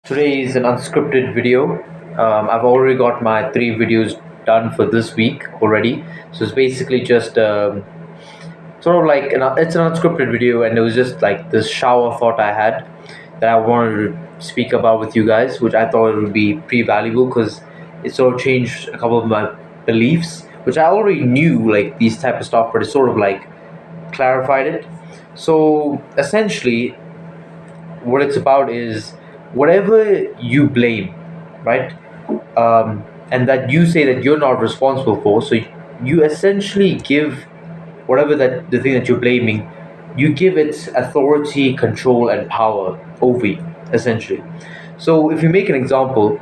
Today is an unscripted video. I've already got my three videos done for this week already. So it's basically just sort of like it's an unscripted video, and it was just like this shower thought I had that I wanted to speak about with you guys, which I thought it would be pretty valuable because it sort of changed a couple of my beliefs, which I already knew like these type of stuff, but it sort of like clarified it. So essentially, what it's about is whatever you blame, right? And that you say that you're not responsible for. So you essentially give whatever that the thing that you're blaming, you give it authority, control, and power over you, essentially. So if you make an example,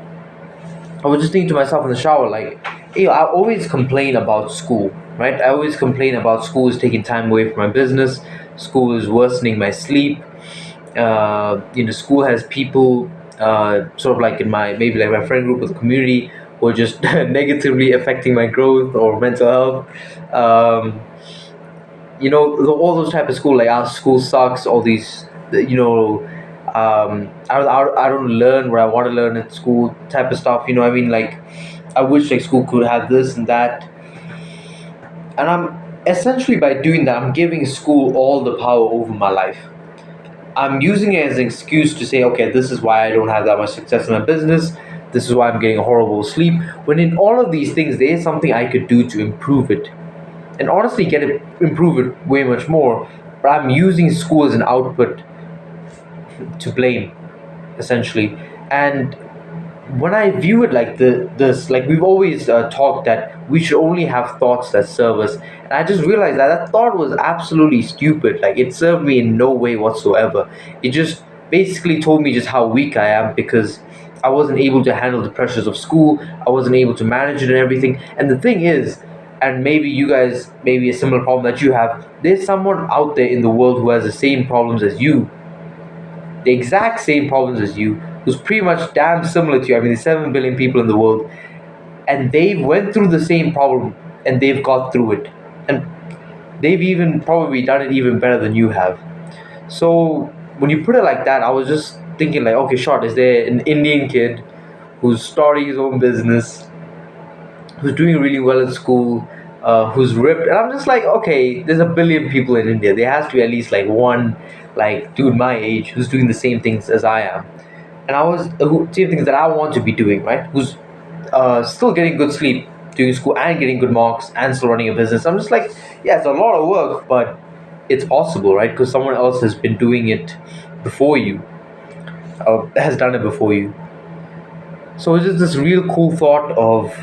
I was just thinking to myself in the shower, like, I always complain about school, right? I always complain about school is taking time away from my business. School is worsening my sleep. School has people sort of like in my maybe like my friend group or the community who are just negatively affecting my growth or mental health. All those type of school like our school sucks. All these, I don't learn what I want to learn at school type of stuff. I mean, like, I wish like school could have this and that, and I'm essentially by doing that, I'm giving school all the power over my life. I'm using it as an excuse to say, okay, this is why I don't have that much success in my business. This is why I'm getting a horrible sleep. When in all of these things, there is something I could do to improve it, and honestly, improve it way much more. But I'm using school as an output to blame, essentially. And when I view it like this, like we've always talked that we should only have thoughts that serve us, and I just realized that that thought was absolutely stupid. Like it served me in no way whatsoever. It just basically told me just how weak I am because I wasn't able to handle the pressures of school. I wasn't able to manage it and everything. And the thing is, and maybe you guys, maybe a similar problem that you have. There's someone out there in the world who has the same problems as you, the exact same problems as you, who's pretty much damn similar to you. I mean, there's 7 billion people in the world, and they went through the same problem, and they've got through it, and they've even probably done it even better than you have. So when you put it like that, I was just thinking like, okay, short. Is there an Indian kid who's starting his own business, who's doing really well at school, who's ripped? And I'm just like, okay, there's a billion people in India. There has to be at least like one, like dude my age, who's doing the same things as I am. And I was same things that I want to be doing, right? Who's still getting good sleep, doing school, and getting good marks, and still running a business. I'm just like, yeah, it's a lot of work, but it's possible, right? Because someone else has been doing it before you, has done it before you. So it's just this real cool thought of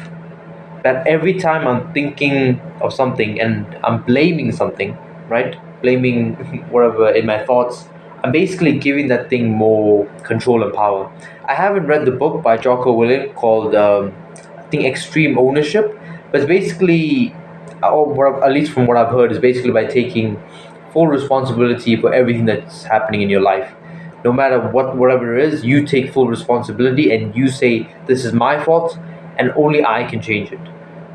that every time I'm thinking of something and I'm blaming something, right? Blaming whatever in my thoughts, I'm basically giving that thing more control and power. I haven't read the book by Jocko Willink called, I think, Extreme Ownership, but it's basically, at least from what I've heard, is basically by taking full responsibility for everything that's happening in your life. No matter whatever it is, you take full responsibility and you say, this is my fault and only I can change it,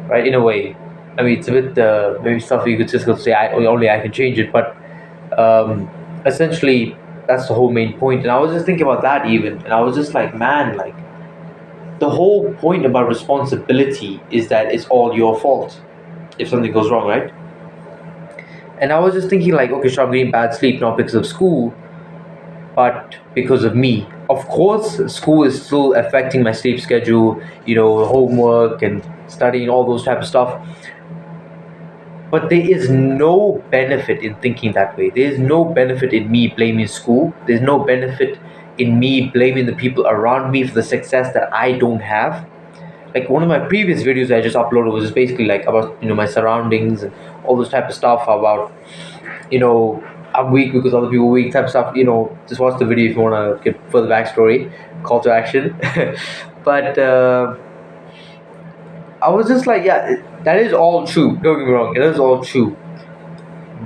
right? In a way, I mean, it's a bit maybe stuff egotistical to say only I can change it, but essentially that's the whole main point. And I was just thinking about that even, and I was just like, man, like the whole point about responsibility is that it's all your fault if something goes wrong, right? And I was just thinking like, okay, sure, I'm getting bad sleep not because of school, but because of me. Of course, school is still affecting my sleep schedule, homework and studying, all those type of stuff. But there is no benefit in thinking that way. There is no benefit in me blaming school. There's no benefit in me blaming the people around me for the success that I don't have. Like one of my previous videos I just uploaded was just basically like about my surroundings and all those type of stuff about you know I'm weak because other people are weak type of stuff. Just watch the video if you want to get further backstory, call to action. But I was just like, yeah, that is all true. Don't get me wrong, it is all true.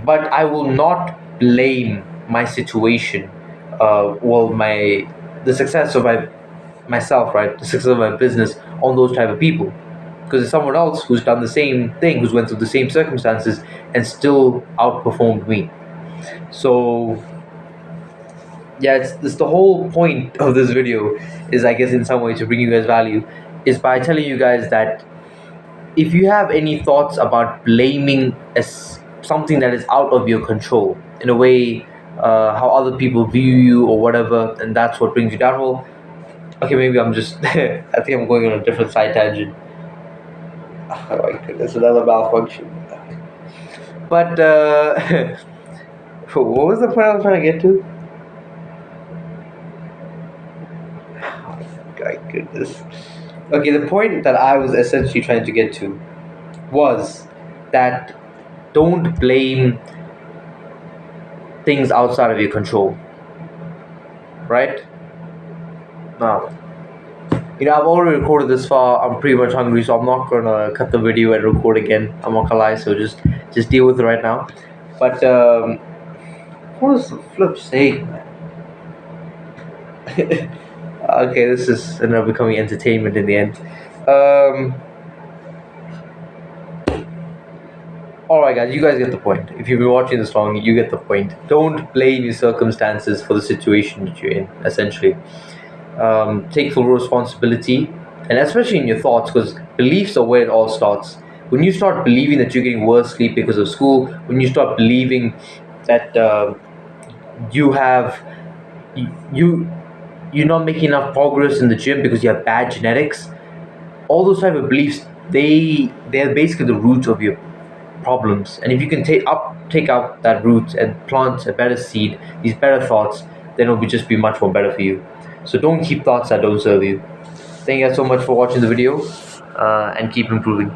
But I will not blame my situation. My the success of myself, right? The success of my business on those type of people, because it's someone else who's done the same thing, who's went through the same circumstances and still outperformed me. So yeah, it's the whole point of this video is, I guess, in some way to bring you guys value, is by telling you guys that if you have any thoughts about blaming as something that is out of your control, in a way, how other people view you or whatever, and that's what brings you down. Well, okay, maybe I'm just I think I'm going on a different side tangent. Oh my goodness, another malfunction. But what was the point I was trying to get to? My goodness. Okay, the point that I was essentially trying to get to was that don't blame things outside of your control, right? Now, I've already recorded this far. I'm pretty much hungry, so I'm not gonna cut the video and record again. I'm not gonna lie, so just deal with it right now. But what was the flip saying, man? Okay, this is ended up becoming entertainment in the end. Alright, guys, you guys get the point. If you've been watching this long, you get the point. Don't blame your circumstances for the situation that you're in, essentially. Take full responsibility, and especially in your thoughts, because beliefs are where it all starts. When you start believing that you're getting worse sleep because of school, when you start believing that you have you you're not making enough progress in the gym because you have bad genetics, all those type of beliefs, they're basically the root of your problems. And if you can take out that root and plant a better seed, these better thoughts, then it'll just be much more better for you. So don't keep thoughts that don't serve you. Thank you guys so much for watching the video, and keep improving.